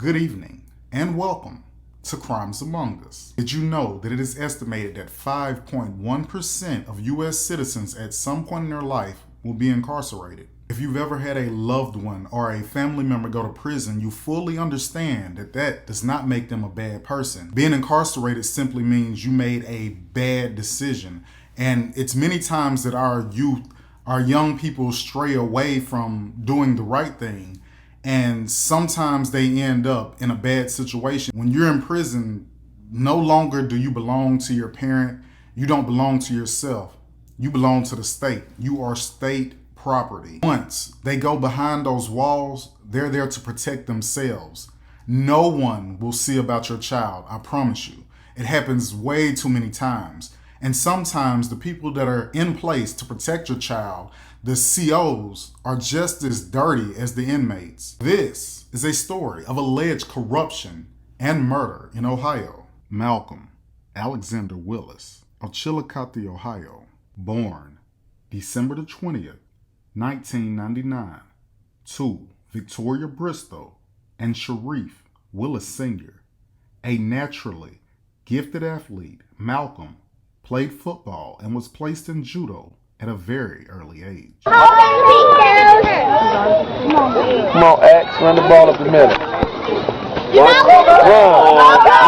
Good evening and welcome to Crimes Among Us. Did you know that it is estimated that 5.1% of U.S. citizens at some point in their life will be incarcerated? If you've ever had a loved one or a family member go to prison, you fully understand that that does not make them a bad person. Being incarcerated simply means you made a bad decision. And it's many times that our youth, our young people stray away from doing the right thing. And sometimes they end up in a bad situation. When you're in prison, no longer do you belong to your parent. You don't belong to yourself. You belong to the state. You are state property. Once they go behind those walls, they're there to protect themselves. No one will see about your child, I promise you. It happens way too many times. And sometimes the people that are in place to protect your child, the COs, are just as dirty as the inmates. This is a story of alleged corruption and murder in Ohio. Malcolm Alexander Willis of Chillicothe, Ohio, born December the 20th, 1999, to Victoria Bristow and Sharif Willis Sr., a naturally gifted athlete. Malcolm played football and was placed in judo at a very early age. Come on, X, run the ball up the middle.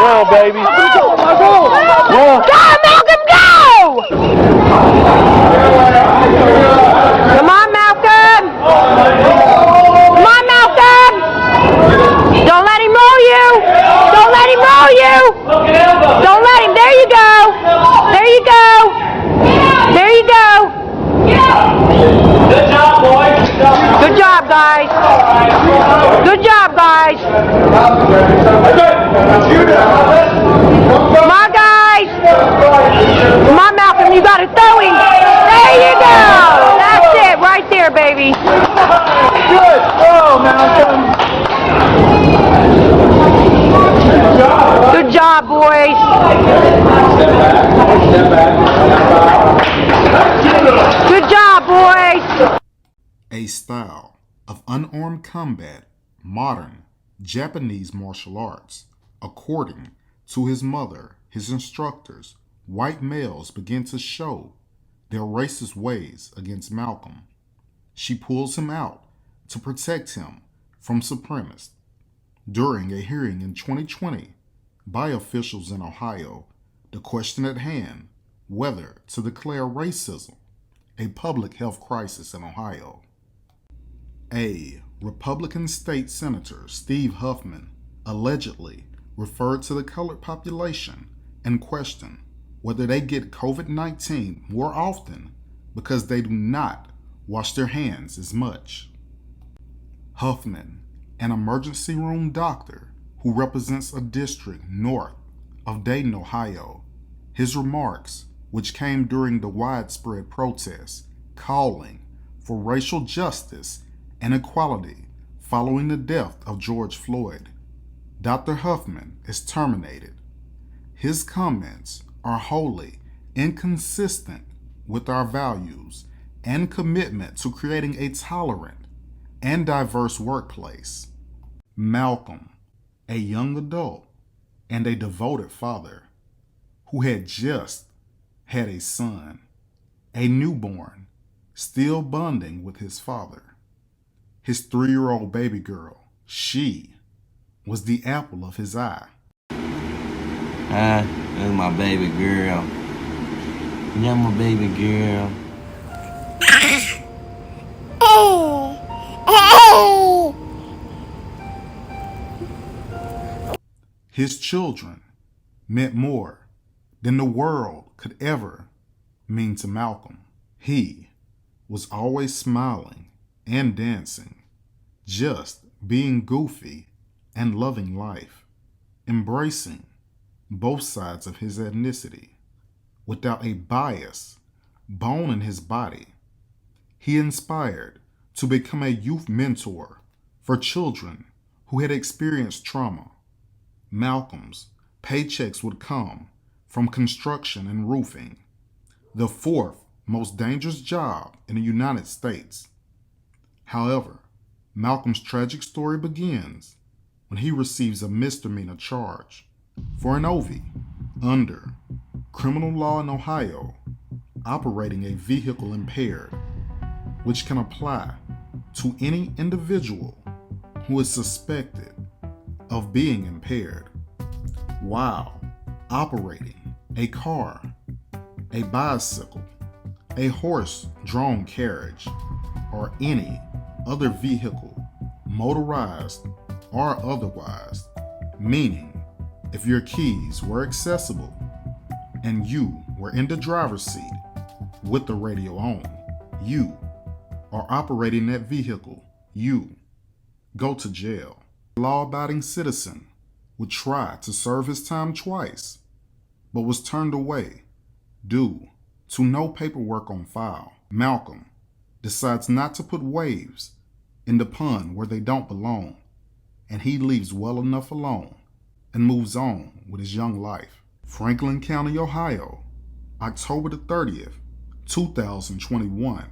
Run, baby. Run. Go, Malcolm, go! Come on, Malcolm! Come on, Malcolm! Don't let him roll you! Don't let him roll you! Don't let him. There you go! There you go! There you go! Good job, boys. Good job, guys! Good job, guys! Come on, guys! Come on, Malcolm, you got to throw him! There you go! That's it, right there, baby! Good. Oh, Malcolm. Good job, boys! Good job, boys! A style of unarmed combat, modern Japanese martial arts. According to his mother, his instructors, white males begin to show their racist ways against Malcolm. She pulls him out to protect him from supremacists. During a hearing in 2020 by officials in Ohio, the question at hand, whether to declare racism a public health crisis in Ohio. A Republican state senator, Steve Huffman, allegedly referred to the colored population and questioned whether they get COVID-19 more often because they do not wash their hands as much. Huffman, an emergency room doctor who represents a district north of Dayton, Ohio, his remarks, which came during the widespread protests calling for racial justice and equality following the death of George Floyd. Dr. Huffman is terminated. His comments are wholly inconsistent with our values and commitment to creating a tolerant and diverse workplace. Malcolm, a young adult and a devoted father who had just had a son, a newborn, still bonding with his father. His 3-year-old baby girl, she was the apple of his eye. This is my baby girl. Yeah, my baby girl. His children meant more than the world could ever mean to Malcolm. He was always smiling and dancing, just being goofy and loving life, embracing both sides of his ethnicity without a bias bone in his body. He inspired to become a youth mentor for children who had experienced trauma. Malcolm's paychecks would come from construction and roofing, the 4th most dangerous job in the United States. However, Malcolm's tragic story begins when he receives a misdemeanor charge for an OV under criminal law in Ohio, operating a vehicle impaired, which can apply to any individual who is suspected of being impaired while operating a car, a bicycle, a horse-drawn carriage, or any other vehicle, motorized or otherwise, meaning if your keys were accessible and you were in the driver's seat with the radio on, you are operating that vehicle, you go to jail. A law-abiding citizen would try to serve his time twice, but was turned away due to no paperwork on file. Malcolm decides not to put waves in the pond where they don't belong, and he leaves well enough alone and moves on with his young life. Franklin County, Ohio, October the 30th, 2021,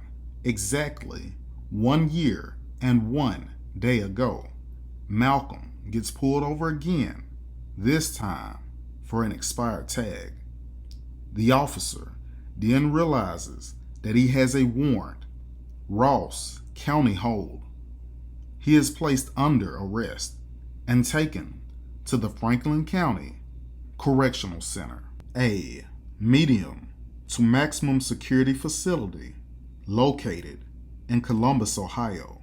exactly 1 year and 1 day ago, Malcolm gets pulled over again, this time for an expired tag. The officer then realizes that he has a warrant, Ross County hold. He is placed under arrest and taken to the Franklin County Correctional Center, a medium to maximum security facility located in Columbus, Ohio.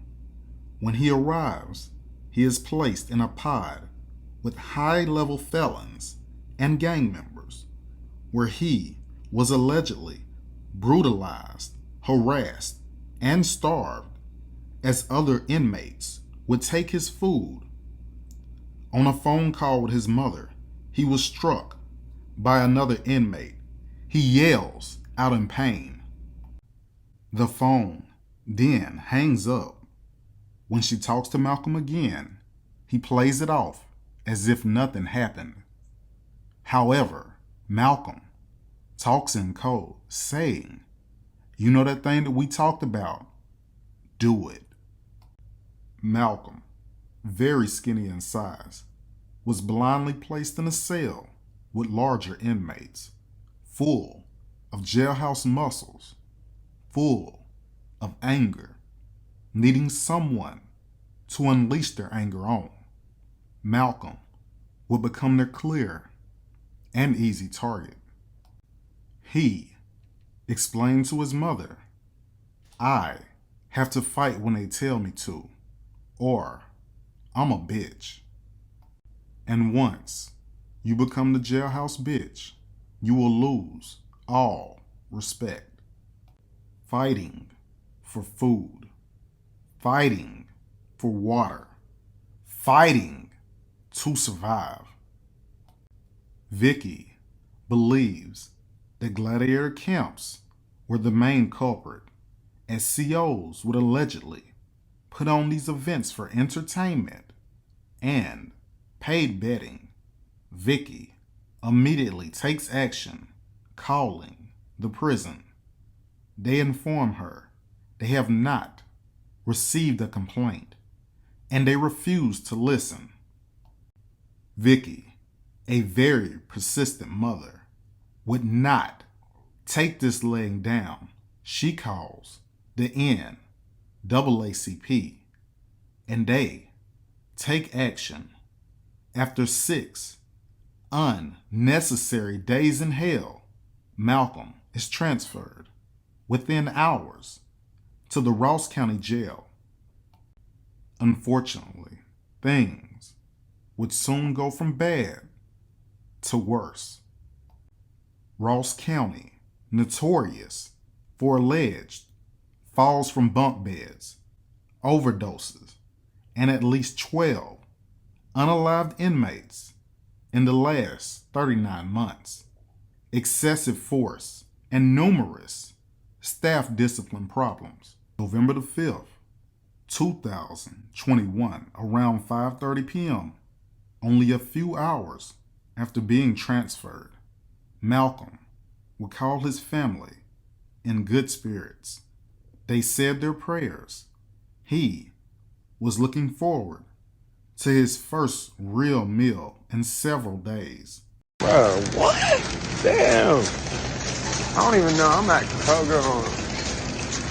When he arrives, he is placed in a pod with high-level felons and gang members, where he was allegedly brutalized, harassed, and starved as other inmates would take his food. On a phone call with his mother, he was struck by another inmate. He yells out in pain. The phone then hangs up. When she talks to Malcolm again, he plays it off as if nothing happened. However, Malcolm talks in code, saying, "You know that thing that we talked about? Do it." Malcolm, very skinny in size, was blindly placed in a cell with larger inmates, full of jailhouse muscles, full of anger, needing someone to unleash their anger on. Malcolm would become their clear and easy target. He explained to his mother, "I have to fight when they tell me to, or I'm a bitch." And once you become the jailhouse bitch, you will lose all respect. Fighting for food, fighting for water, fighting to survive. Vicky believes that gladiator camps were the main culprit, as COs would allegedly put on these events for entertainment and paid betting. Vicky immediately takes action, calling the prison. They inform her they have not received a complaint, and they refuse to listen. Vicky, a very persistent mother, would not take this laying down. She calls the NAACP, and they take action. After 6 unnecessary days in hell, Malcolm is transferred within hours to the Ross County Jail. Unfortunately, things would soon go from bad to worse. Ross County, notorious for alleged falls from bunk beds, overdoses, and at least 12 unalived inmates in the last 39 months, excessive force, and numerous staff discipline problems. November the 5th, 2021, around 5:30 p.m., only a few hours after being transferred, Malcolm would call his family in good spirits. They said their prayers. He was looking forward to his first real meal in several days. Bro, what? Damn. I don't even know. I'm at Kroger.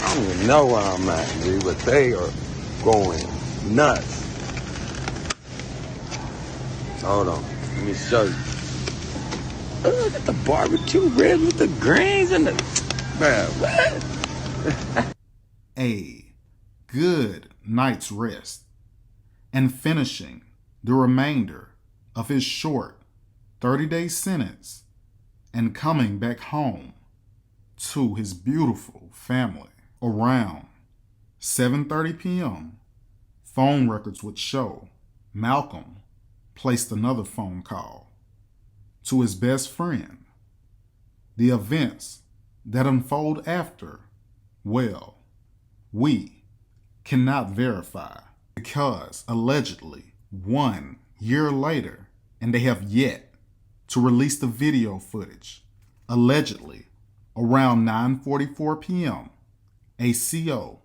I don't even know where I'm at, dude, but they are going nuts. Hold on. Let me show you. Look at the barbecue ribs with the greens and the... Man, what? A good night's rest and finishing the remainder of his short 30-day sentence and coming back home to his beautiful family. Around 7:30 p.m., phone records would show Malcolm placed another phone call to his best friend. The events that unfold after, well, we cannot verify because allegedly 1 year later, and they have yet to release the video footage, allegedly around 9:44 p.m., a CO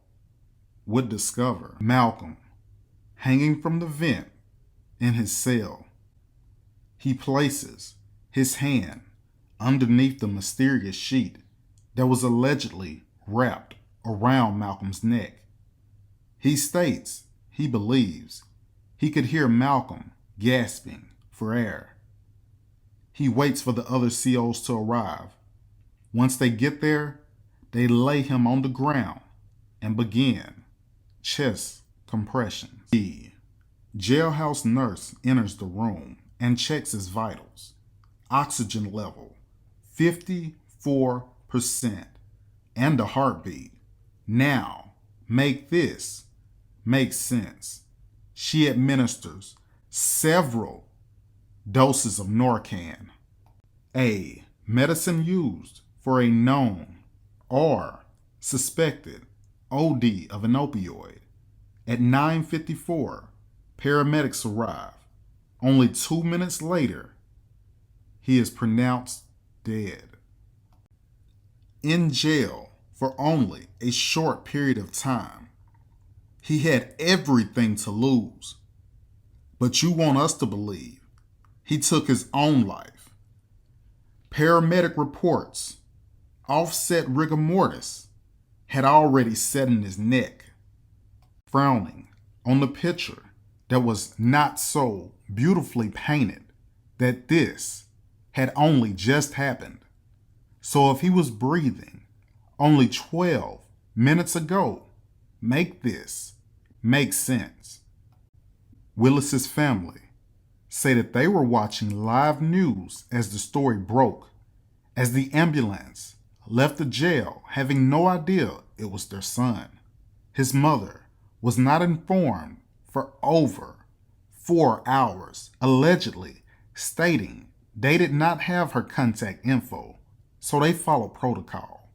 would discover Malcolm hanging from the vent in his cell. He places his hand underneath the mysterious sheet that was allegedly wrapped around Malcolm's neck. He states he believes he could hear Malcolm gasping for air. He waits for the other COs to arrive. Once they get there, they lay him on the ground and begin chest compressions. The jailhouse nurse enters the room and checks his vitals. Oxygen level 54% and a heartbeat. Now, make this make sense. She administers several doses of Narcan, a medicine used for a known or suspected OD of an opioid. At 9:54, paramedics arrive. Only 2 minutes later, he is pronounced dead. In jail for only a short period of time, he had everything to lose. But you want us to believe he took his own life. Paramedic reports offset rigor mortis had already set in his neck. Frowning on the picture that was not so beautifully painted that this had only just happened. So if he was breathing only 12 minutes ago, make this make sense. Willis's family say that they were watching live news as the story broke, as the ambulance left the jail having no idea it was their son. His mother was not informed for over 4 hours, allegedly stating they did not have her contact info, so they followed protocol.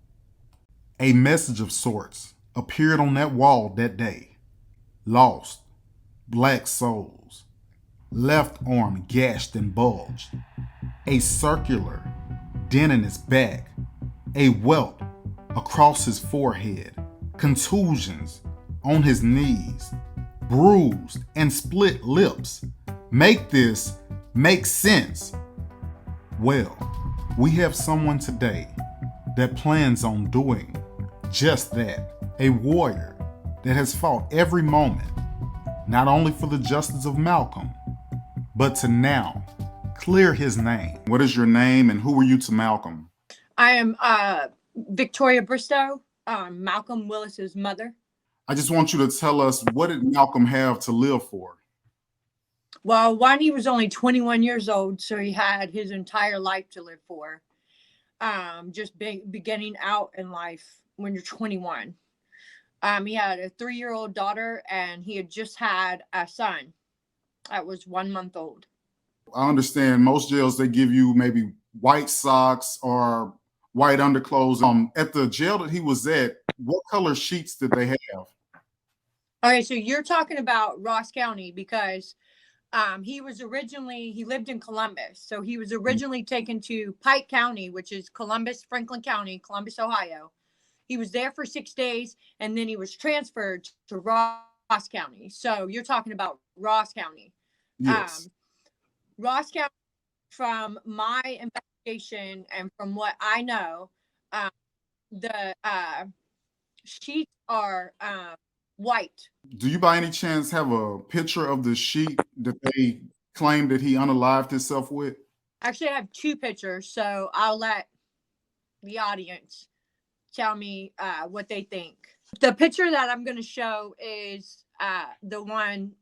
A message of sorts appeared on that wall that day. Lost, black souls, left arm gashed and bulged, a circular dent in his back, a welt across his forehead, contusions on his knees, bruised and split lips. Make this make sense. Well, we have someone today that plans on doing just that. A warrior that has fought every moment, not only for the justice of Malcolm, but to now clear his name. What is your name and who are you to Malcolm? I am Victoria Bristow, Malcolm Willis's mother. I just want you to tell us, what did Malcolm have to live for? Well, one, he was only 21 years old, so he had his entire life to live for. Just beginning out in life when you're 21. He had a 3-year-old daughter, and he had just had a son that was 1 month old. I understand most jails, they give you maybe white socks or white underclothes. At the jail that he was at, what color sheets did they have? Okay, so you're talking about Ross County because he lived in Columbus. So he was originally taken to Pike County, which is Franklin County, Columbus, Ohio. He was there for 6 days, and then he was transferred to Ross County. So you're talking about Ross County. Yes. Ross County, from my investigation and from what I know, the sheets are white. Do you by any chance have a picture of the sheet that they claim that he unalived himself with? Actually, I have two pictures, so I'll let the audience tell me what they think. The picture that I'm going to show is the one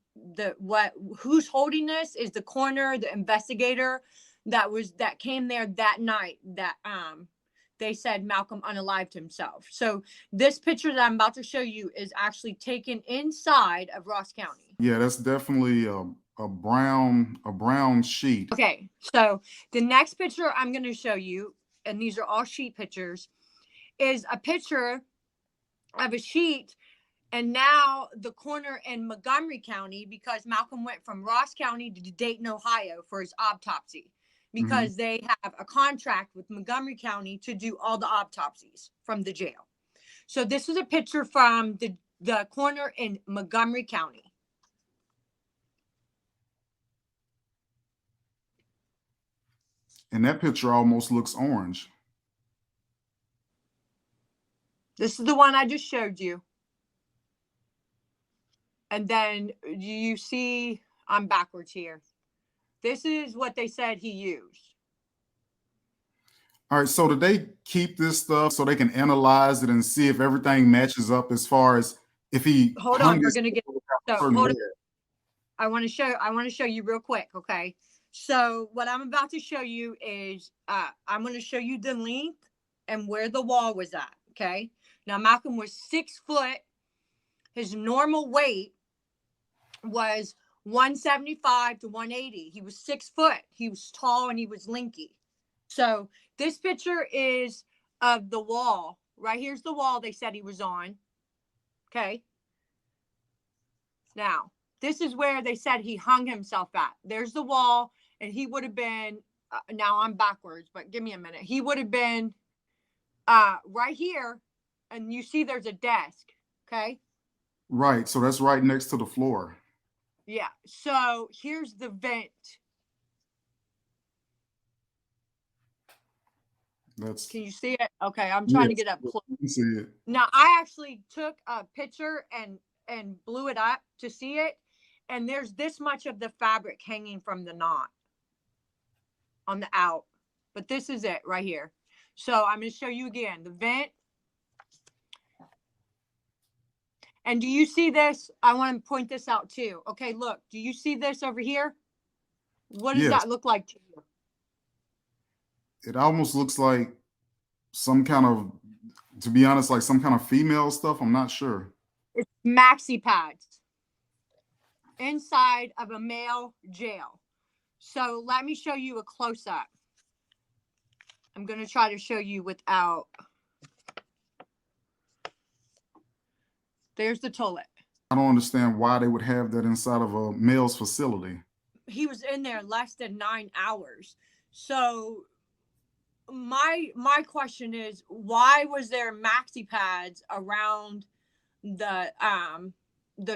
who's holding this is the coroner, the investigator that came there that night that they said Malcolm unalived himself. So this picture that I'm about to show you is actually taken inside of Ross County. Yeah, that's definitely a brown sheet. Okay, so the next picture I'm going to show you, and these are all sheet pictures, is a picture of a sheet. And now the coroner in Montgomery County, because Malcolm went from Ross County to Dayton, Ohio for his autopsy, because they have a contract with Montgomery County to do all the autopsies from the jail. So this is a picture from the coroner in Montgomery County. And that picture almost looks orange. This is the one I just showed you. And then you see, I'm backwards here. This is what they said he used. All right, so did they keep this stuff so they can analyze it and see if everything matches up as far as if he Hold hung on, we're his gonna get. So certain hold way? on. I want to show you real quick, okay? So what I'm about to show you is I'm going to show you the length and where the wall was at, okay? Now Malcolm was 6 foot. His normal weight was 175 to 180. He was 6 foot. He was tall and he was lanky. So this picture is of the wall. Right here's the wall they said he was on. Okay. Now, this is where they said he hung himself at. There's the wall, and he would have been, now I'm backwards, but give me a minute. He would have been right here, and you see there's a desk, okay? Right, so that's right next to the floor. Yeah, so here's the vent. Can you see it? Okay, I'm trying to get up close. You see it. Now, I actually took a picture and blew it up to see it, and there's this much of the fabric hanging from the knot on the out, but this is it right here. So I'm going to show you again the vent. And do you see this? I want to point this out too. Okay, look, do you see this over here? What does that look like to you? It almost looks like some kind of, to be honest, like some kind of female stuff. I'm not sure. It's maxi pads inside of a male jail. So let me show you a close-up. I'm going to try to show you without. There's the toilet. I don't understand why they would have that inside of a male's facility. He was in there less than 9 hours. So my question is, why was there maxi pads around the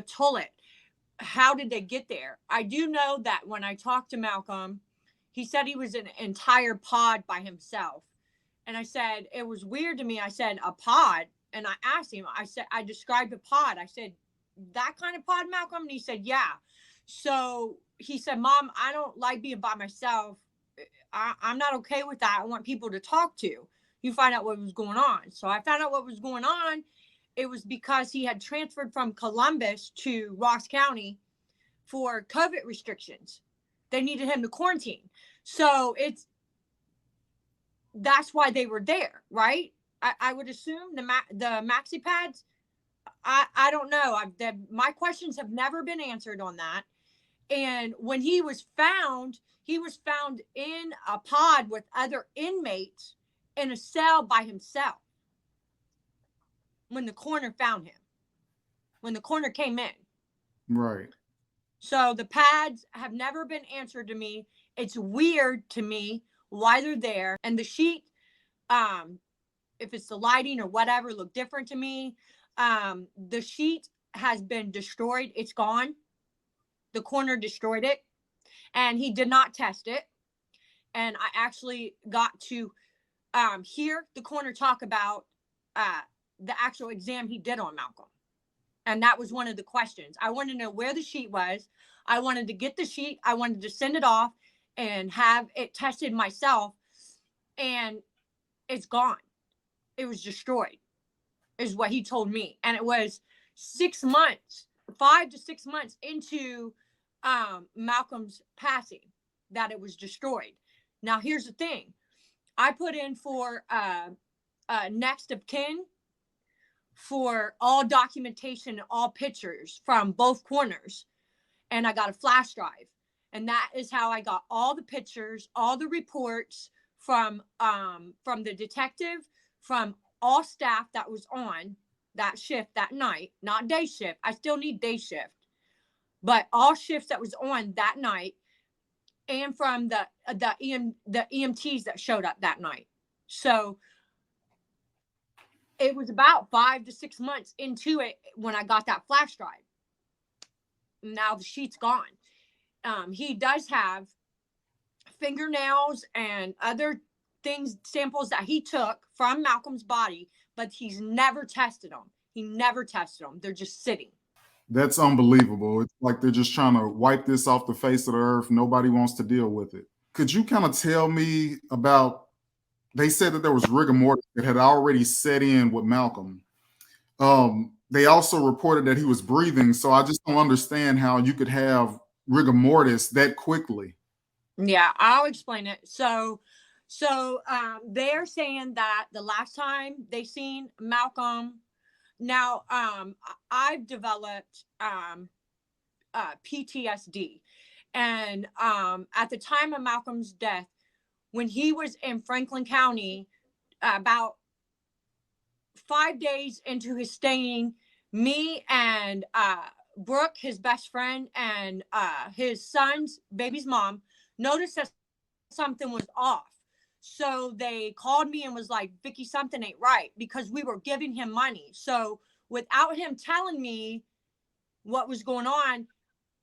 toilet? How did they get there? I do know that when I talked to Malcolm, he said he was an entire pod by himself. And I said, it was weird to me. I said, a pod? And I asked him, I described a pod. I said, that kind of pod, Malcolm? And he said, yeah. So he said, Mom, I don't like being by myself. I'm not okay with that. I want people to talk to. You find out what was going on. So I found out what was going on. It was because he had transferred from Columbus to Ross County for COVID restrictions. They needed him to quarantine. So that's why they were there, right? I would assume the maxi pads. I don't know. My questions have never been answered on that. And when he was found in a pod with other inmates in a cell by himself. When the coroner found him, when the coroner came in. Right. So the pads have never been answered to me. It's weird to me why they're there. And the sheet, if it's the lighting or whatever, look different to me. The sheet has been destroyed. It's gone. The coroner destroyed it. and he did not test it. And I actually got to hear the coroner talk about the actual exam he did on Malcolm. And that was one of the questions. I wanted to know where the sheet was. I wanted to get the sheet. I wanted to send it off and have it tested myself. And it's gone. It was destroyed, is what he told me. And it was 6 months, 5 to 6 months into Malcolm's passing that it was destroyed. Now, here's the thing. I put in for next of kin for all documentation, all pictures from both corners. And I got a flash drive. And that is how I got all the pictures, all the reports from the detective, from all staff that was on that shift that night, not day shift. I still need day shift, but all shifts that was on that night, and from the EMTs that showed up that night. So it was about 5 to 6 months into it when I got that flash drive. Now the sheet's gone. He does have fingernails and other things, samples that he took from Malcolm's body, but he's never tested them. He never tested them. They're just sitting. That's unbelievable. It's like they're just trying to wipe this off the face of the earth. Nobody wants to deal with it. Could you kind of tell me about, they said that there was rigor mortis that had already set in with Malcolm. They also reported that he was breathing. So I just don't understand how you could have rigor mortis that quickly. Yeah, I'll explain it. So they're saying that the last time they seen Malcolm, now I've developed PTSD, and at the time of Malcolm's death, when he was in Franklin County, about 5 days into his staying, me and Brooke, his best friend, and his son's baby's mom noticed that something was off. So they called me and was like, Vicky, something ain't right, because we were giving him money. So without him telling me what was going on,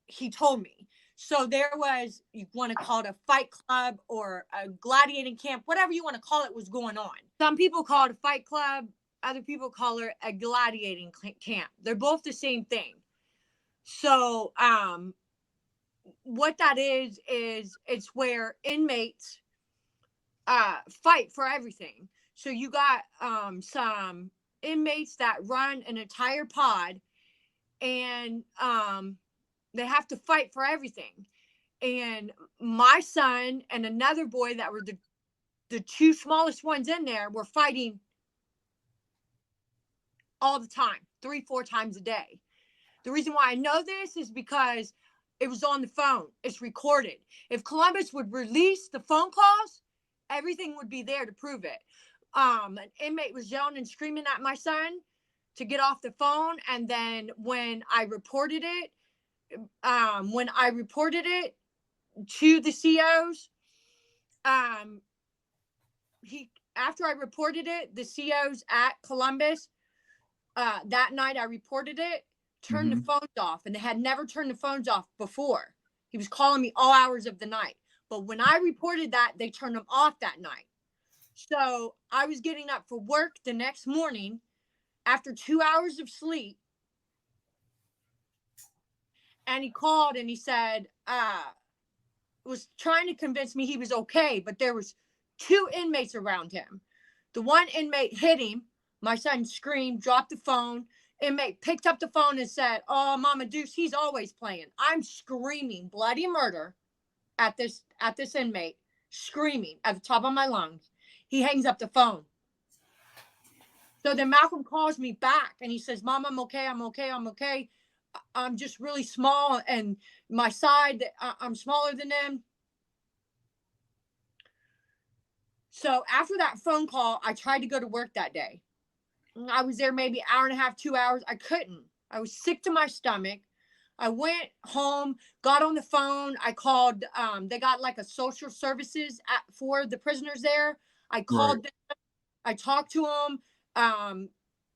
he told me. So there was, you want to call it a fight club or a gladiating camp, whatever you want to call it, was going on. Some people call it a fight club. Other people call it a gladiating camp. They're both the same thing. So what that is it's where inmates fight for everything. So you got some inmates that run an entire pod, and they have to fight for everything. And my son and another boy that were the two smallest ones in there were fighting all the time, 3-4 times a day. The reason why I know this is because it was on the phone. It's recorded. If Columbus would release the phone calls, everything would be there to prove it. An inmate was yelling and screaming at my son to get off the phone. And then when I reported it to the COs, after I reported it, the COs at Columbus, that night I reported it, turned the phones off, and they had never turned the phones off before. He was calling me all hours of the night. But when I reported that, they turned them off that night. So I was getting up for work the next morning after 2 hours of sleep. And he called and he said, was trying to convince me he was okay, but there was 2 inmates around him. The one inmate hit him. My son screamed, dropped the phone. Inmate picked up the phone and said, "Oh, Mama Deuce, he's always playing." I'm screaming bloody murder at this inmate, screaming at the top of my lungs. He hangs up the phone. So then Malcolm calls me back and he says, "Mom, I'm okay. I'm okay. I'm okay. I'm just really small, and my side, I'm smaller than them." So after that phone call, I tried to go to work that day. I was there maybe an hour and a half, 2 hours. I couldn't. I was sick to my stomach. I went home, got on the phone. I called, they got like a social services for the prisoners there. I called them. I talked to them.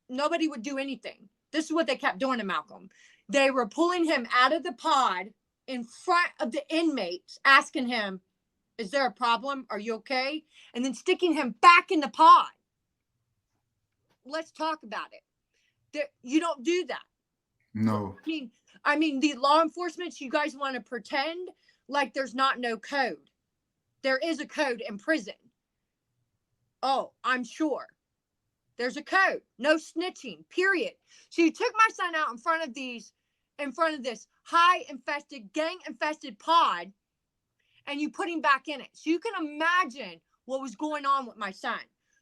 Nobody would do anything. This is what they kept doing to Malcolm. They were pulling him out of the pod in front of the inmates, asking him, is there a problem? Are you okay? And then sticking him back in the pod. Let's talk about it. You don't do that. No. I mean, the law enforcement, you guys want to pretend like there's no code. There is a code in prison. Oh, I'm sure. There's a code. No snitching, period. So you took my son out in front of this high infested, gang infested pod, and you put him back in it. So you can imagine what was going on with my son.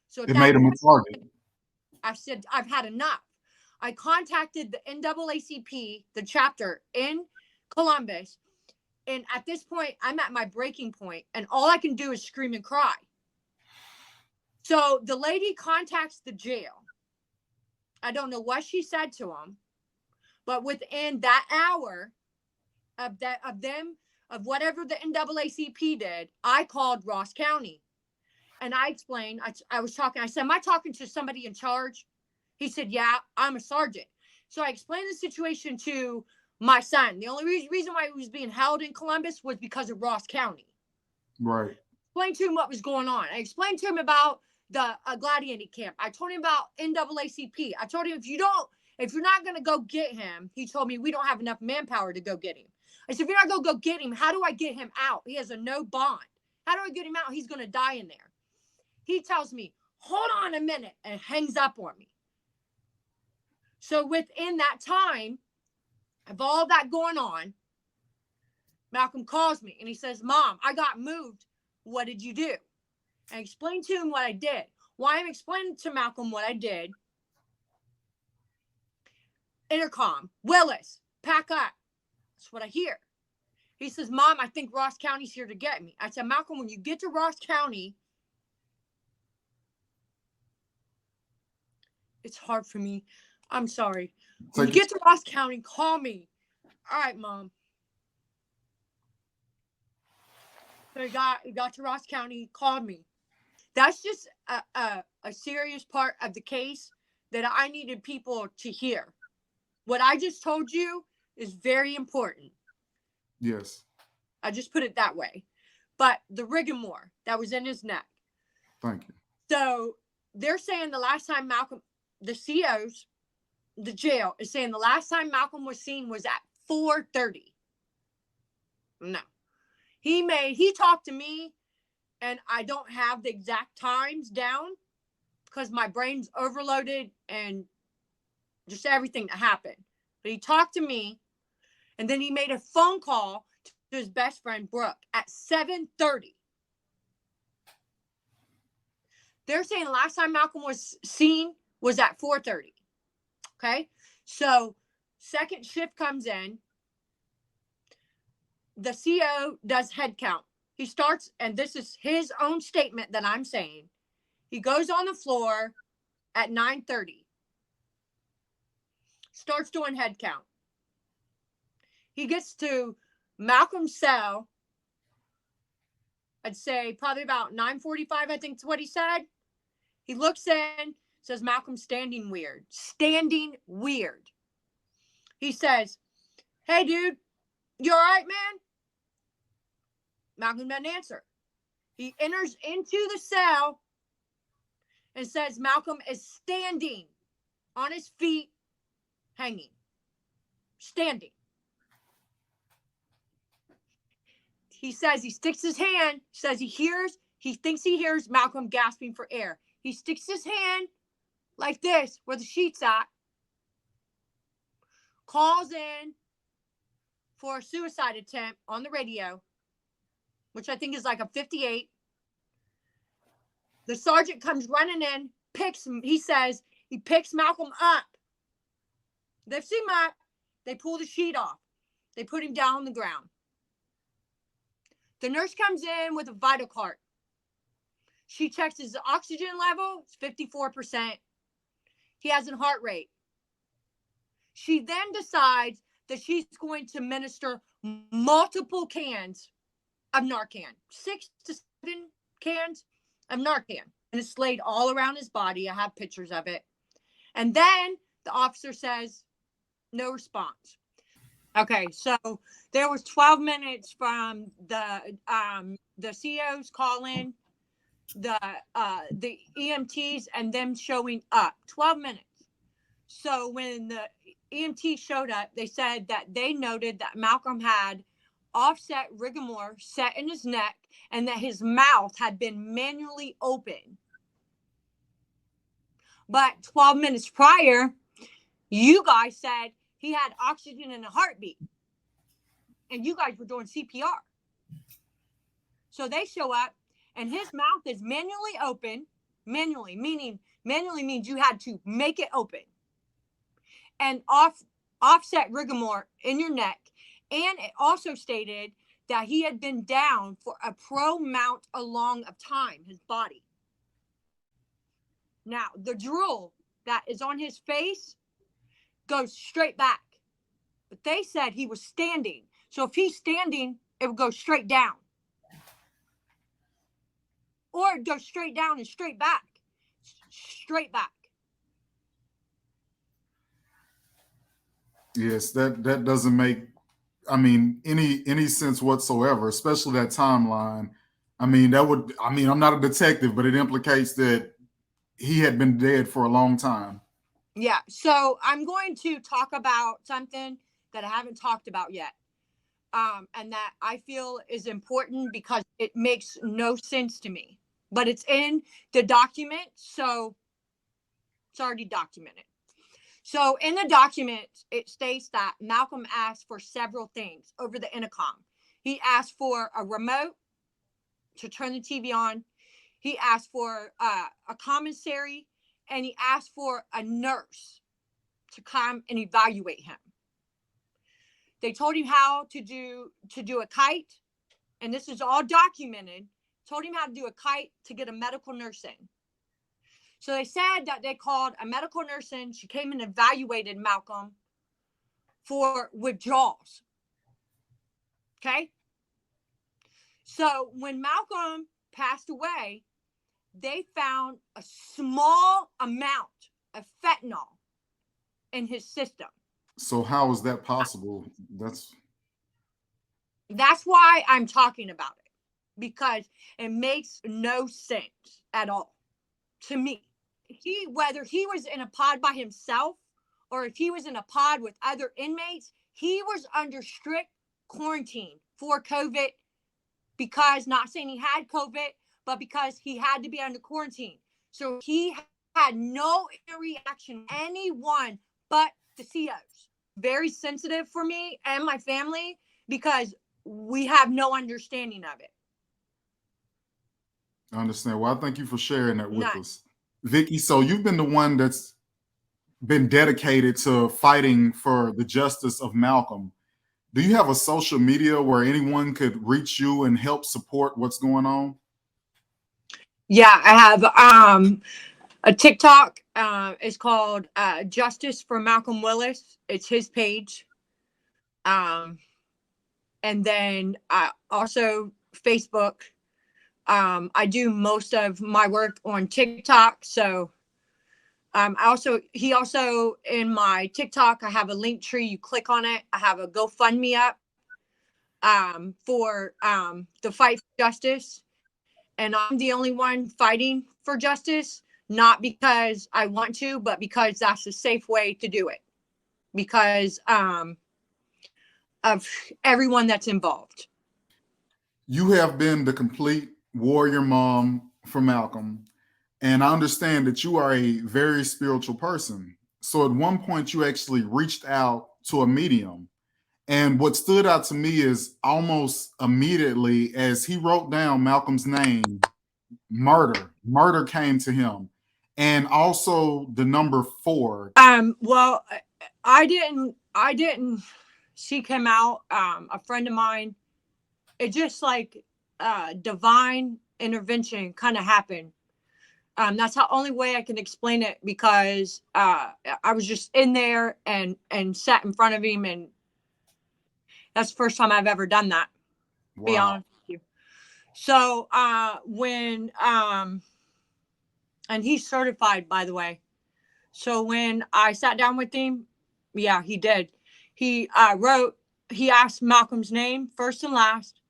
So it made him a target. I said, I've had enough. I contacted the NAACP, the chapter in Columbus. And at this point, I'm at my breaking point, and all I can do is scream and cry. So the lady contacts the jail. I don't know what she said to him, but within that hour of whatever the NAACP did, I called Ross County. And I explained, I was talking, I said, am I talking to somebody in charge? He said, yeah, I'm a sergeant. So I explained the situation to my son. The only reason why he was being held in Columbus was because of Ross County. Right. Explained to him what was going on. I explained to him about the gladiator camp. I told him about NAACP. I told him, if you're not going to go get him, he told me, we don't have enough manpower to go get him. I said, if you're not going to go get him, how do I get him out? He has a no bond. How do I get him out? He's going to die in there. He tells me, hold on a minute, and hangs up on me. So within that time of all that going on, Malcolm calls me and he says, Mom, I got moved. What did you do? I explained to him what I did. While I'm explaining to Malcolm what I did, intercom, Willis, pack up. That's what I hear. He says, Mom, I think Ross County's here to get me. I said, Malcolm, when you get to Ross County, it's hard for me. I'm sorry. When you get to Ross County, call me. All right, Mom. So he got to Ross County, called me. That's just a serious part of the case that I needed people to hear. What I just told you is very important. Yes. I just put it that way. But the rigmarole that was in his neck. Thank you. So they're saying the last time Malcolm, the COs, the jail is saying the last time Malcolm was seen was at 4:30. No. He talked to me, and I don't have the exact times down because my brain's overloaded and just everything that happened. But he talked to me, and then he made a phone call to his best friend, Brooke, at 7:30. They're saying the last time Malcolm was seen was at 4:30. Okay? So second shift comes in. The CO does head count. He starts, and this is his own statement that I'm saying. He goes on the floor at 9:30. Starts doing head count. He gets to Malcolm's cell, I'd say probably about 9:45, I think is what he said. He looks in, says, Malcolm's standing weird. Standing weird. He says, hey, dude, you all right, man? Malcolm doesn't answer. He enters into the cell and says Malcolm is standing on his feet, hanging. Standing. He says he sticks his hand, says he thinks he hears Malcolm gasping for air. He sticks his hand like this, where the sheet's at, calls in for a suicide attempt on the radio, which I think is like a 58. The sergeant comes running in, picks him. He says he picks Malcolm up. Lifts him up. They pull the sheet off. They put him down on the ground. The nurse comes in with a vital cart. She checks his oxygen level. It's 54%. He has a heart rate. She then decides that she's going to administer multiple cans of Narcan. 6 to 7 cans of Narcan. And it's laid all around his body. I have pictures of it. And then the officer says, no response. Okay, so there was 12 minutes from the CO's calling, the EMTs and them showing up. 12 minutes. So when the EMT showed up, they said that they noted that Malcolm had offset rigor set in his neck and that his mouth had been manually open. But 12 minutes prior, you guys said he had oxygen in a heartbeat. And you guys were doing CPR. So they show up and his mouth is manually open. Manually means you had to make it open. And offset rigor in your neck. And it also stated that he had been down for a pro amount along of time, his body. Now, the drool that is on his face goes straight back. But they said he was standing. So if he's standing, it would go straight down. Or it goes straight down and straight back. Straight back. Yes, that doesn't make, I mean, any sense whatsoever, especially that timeline. I mean, I'm not a detective, but it implicates that he had been dead for a long time. Yeah. So I'm going to talk about something that I haven't talked about yet. And that I feel is important because it makes no sense to me. But it's in the document, so it's already documented. So in the document, it states that Malcolm asked for several things over the intercom. He asked for a remote to turn the TV on. He asked for a commissary, and he asked for a nurse to come and evaluate him. They told him how to do a kite, and this is all documented. Told him how to do a kite to get a medical nurse in. So they said that they called a medical nurse in. She came and evaluated Malcolm for withdrawals. Okay? So when Malcolm passed away, they found a small amount of fentanyl in his system. So how is that possible? That's why I'm talking about it, because it makes no sense at all to me. Whether he was in a pod by himself or if he was in a pod with other inmates, he was under strict quarantine for COVID, because, not saying he had COVID, but because he had to be under quarantine. So he had no reaction to anyone but the COs. Very sensitive for me and my family because we have no understanding of it. I understand. Well, I thank you for sharing that with us. Vicky, so you've been the one that's been dedicated to fighting for the justice of Malcolm. Do you have a social media where anyone could reach you and help support what's going on? Yeah, I have a TikTok. It's called Justice for Malcolm Willis. It's his page. And then also Facebook. I do most of my work on TikTok. So he also in my TikTok, I have a link tree. You click on it. I have a GoFundMe up for the fight for justice. And I'm the only one fighting for justice, not because I want to, but because that's a safe way to do it. Because of everyone that's involved. You have been the complete warrior mom for Malcolm. And I understand that you are a very spiritual person. So at one point, you actually reached out to a medium. And what stood out to me is almost immediately as he wrote down Malcolm's name, murder came to him. And also the number 4. Well, I didn't seek him out. A friend of mine, it just like divine intervention kind of happened. That's the only way I can explain it, because I was just in there and sat in front of him, and that's the first time I've ever done that. Wow. Be honest with you. So when and he's certified, by the way. So when I sat down with him, yeah, he did. He wrote he asked Malcolm's name first and last.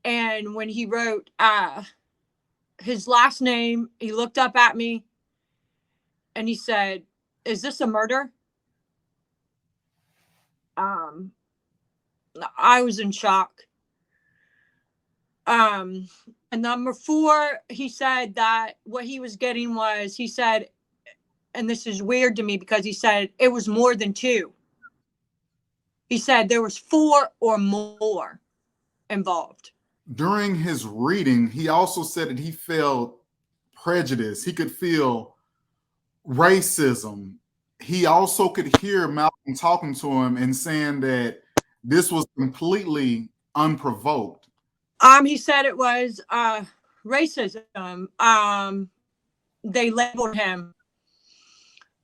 And when he wrote his last name, he looked up at me and he said, "Is this a murder?" I was in shock. And number 4, he said that what he was getting was, he said, and this is weird to me because he said it was more than 2. He said there was 4 or more involved. During his reading, he also said that he felt prejudice. He could feel racism. He also could hear Malcolm talking to him and saying that this was completely unprovoked. He said it was racism. They labeled him.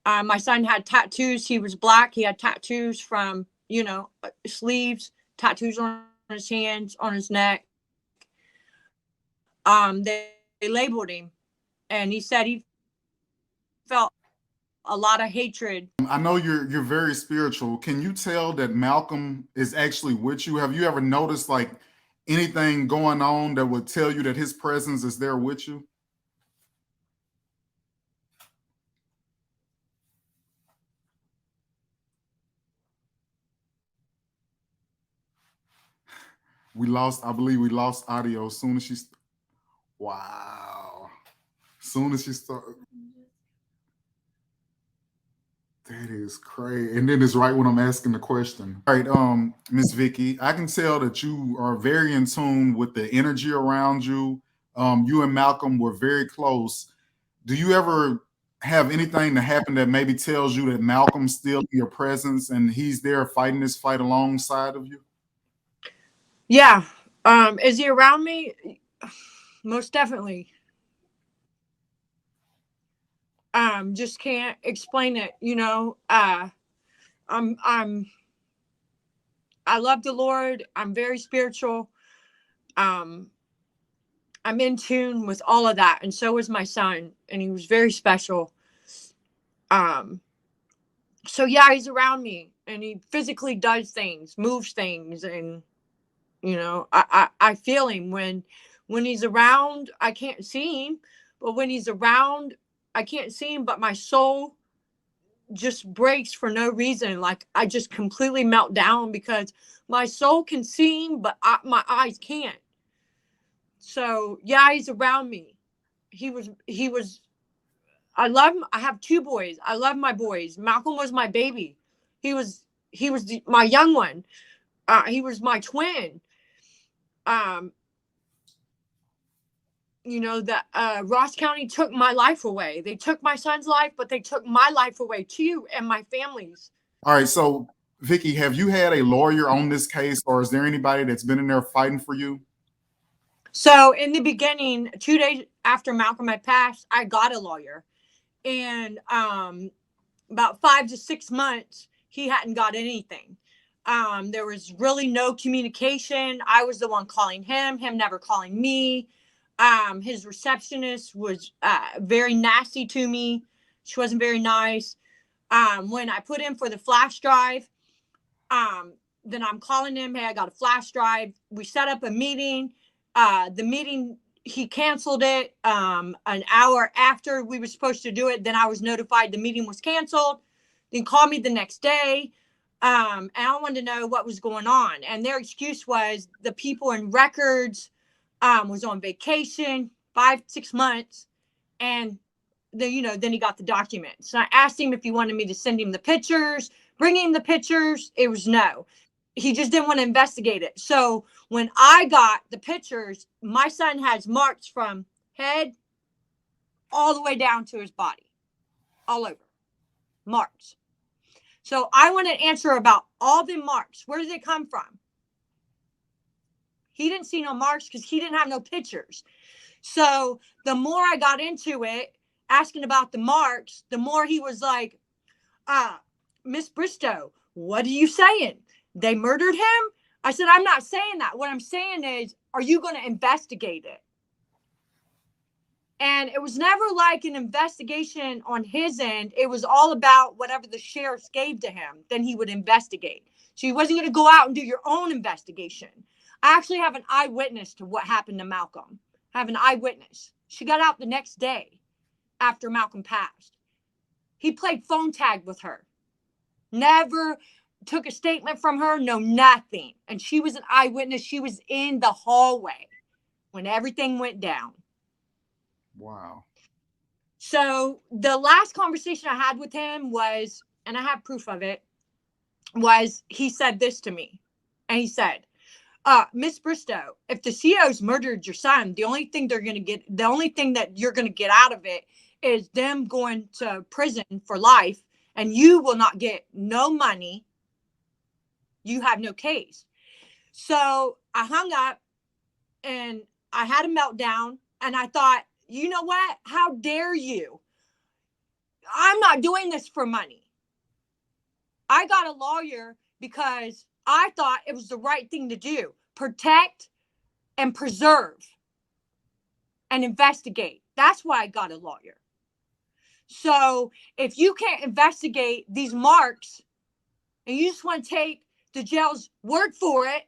My son had tattoos. He was black. He had tattoos from, sleeves, tattoos on his hands, on his neck. They labeled him, and he said he felt a lot of hatred. I know you're very spiritual. Can you tell that Malcolm is actually with you? Have you ever noticed like anything going on that would tell you that his presence is there with you? I believe we lost audio as soon as wow. As soon as she started. That is crazy. And then it's right when I'm asking the question. All right, Miss Vicky, I can tell that you are very in tune with the energy around you. You and Malcolm were very close. Do you ever have anything to happen that maybe tells you that Malcolm's still in your presence and he's there fighting this fight alongside of you? Yeah. Is he around me? Most definitely. Just can't explain it, I love the Lord. I'm very spiritual. I'm in tune with all of that, and so was my son, and he was very special. So yeah, he's around me, and he physically does things, moves things, and I feel him when he's around. I can't see him, but when he's around, I can't see him, but my soul just breaks for no reason. Like I just completely melt down because my soul can see him, but my eyes can't. So yeah, he's around me. He was, I love him. I have 2 boys. I love my boys. Malcolm was my baby. He was my young one. He was my twin. That Ross County took my life away. They took my son's life, but they took my life away too, and my family's. All right, so Vicky, have you had a lawyer on this case, or is there anybody that's been in there fighting for you? So in the beginning, 2 days after Malcolm had passed, I got a lawyer, and about 5 to 6 months, he hadn't got anything. There was really no communication. I was the one calling him never calling me. His receptionist was very nasty to me. She wasn't very nice. When I put in for the flash drive, then I'm calling him, hey, I got a flash drive. We set up a meeting. The meeting, he canceled it an hour after we were supposed to do it. Then I was notified the meeting was canceled. Then called me the next day. And I wanted to know what was going on. And their excuse was the people in records was on vacation 5-6 months, and then he got the documents. So I asked him if he wanted me to send him the pictures, bring him the pictures. It was no. He just didn't want to investigate it. So when I got the pictures, my son has marks from head all the way down to his body, all over, marks. So I want an answer about all the marks. Where did they come from? He didn't see no marks because he didn't have no pictures. So the more I got into it, asking about the marks, the more he was like, Miss Bristow, what are you saying? They murdered him? I said, I'm not saying that. What I'm saying is, are you going to investigate it? And it was never like an investigation on his end. It was all about whatever the sheriffs gave to him. Then he would investigate. So you wasn't going to go out and do your own investigation. I actually have an eyewitness to what happened to Malcolm. I have an eyewitness. She got out the next day after Malcolm passed. He played phone tag with her. Never took a statement from her, no nothing. And she was an eyewitness. She was in the hallway when everything went down. Wow. So the last conversation I had with him was, and I have proof of it, was he said this to me. And he said, Miss Bristow, if the COs murdered your son, the only thing that you're going to get out of it is them going to prison for life, and you will not get no money. You have no case. So I hung up and I had a meltdown, and I thought, you know what? How dare you? I'm not doing this for money. I got a lawyer because I thought it was the right thing to do. Protect and preserve and investigate. That's why I got a lawyer. So if you can't investigate these marks and you just want to take the jail's word for it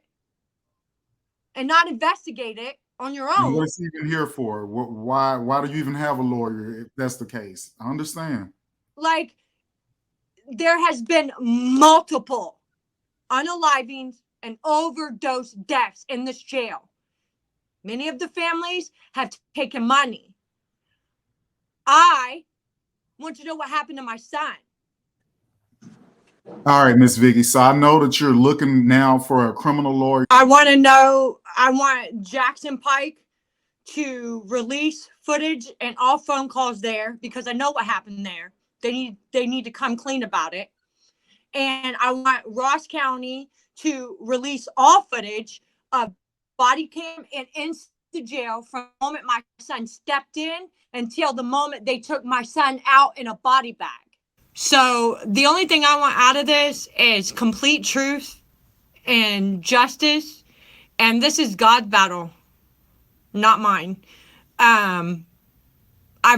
and not investigate it on your And own. what is he even here for? Why do you even have a lawyer if that's the case? I understand. Like, there has been multiple unalivings and overdose deaths in this jail. Many of the families have taken money. I want to know what happened to my son. All right, Miss Vicky. So I know that you're looking now for a criminal lawyer. I want Jackson Pike to release footage and all phone calls there, because I know what happened there. They need to come clean about it. And I want Ross County to release all footage of body cam and in the jail from the moment my son stepped in until the moment they took my son out in a body bag. So the only thing I want out of this is complete truth and justice. And this is God's battle, not mine. I've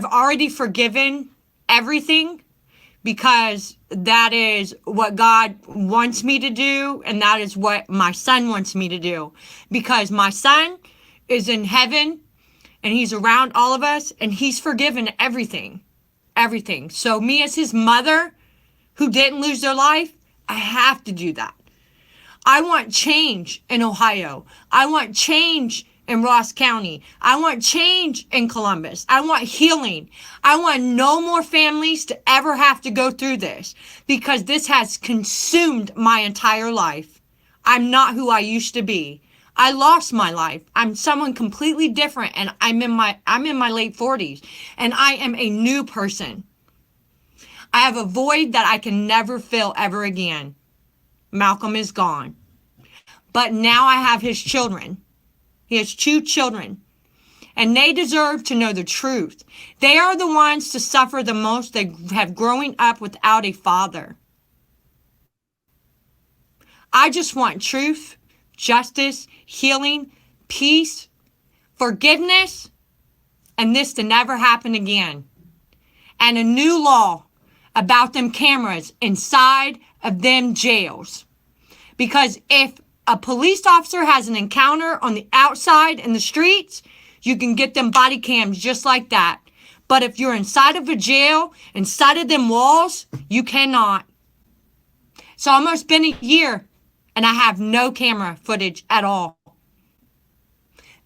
already forgiven everything, because that is what God wants me to do, and that is what my son wants me to do. Because my son is in heaven, and he's around all of us, and he's forgiven everything. Everything. So me as his mother, who didn't lose their life, I have to do that. I want change in Ohio. I want change in Ross County. I want change in Columbus. I want healing. I want no more families to ever have to go through this, because this has consumed my entire life. I'm not who I used to be. I lost my life. I'm someone completely different, and I'm in my late 40s, and I am a new person. I have a void that I can never fill ever again. Malcolm is gone. But now I have his children. He has 2 children, and they deserve to know the truth. They are the ones to suffer the most that have growing up without a father. I just want truth, justice, healing, peace, forgiveness, and this to never happen again. And a new law about them cameras inside of them jails. Because if a police officer has an encounter on the outside in the streets, you can get them body cams just like that. But if you're inside of a jail, inside of them walls, you cannot. It's almost been a year, and I have no camera footage at all.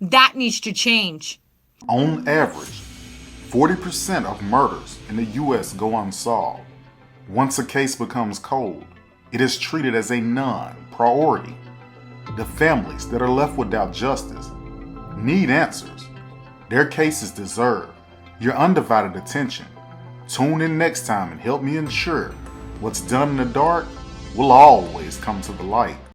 That needs to change. On average, 40% of murders in the U.S. go unsolved. Once a case becomes cold, it is treated as a non-priority. The families that are left without justice need answers. Their cases deserve your undivided attention. Tune in next time and help me ensure what's done in the dark will always come to the light.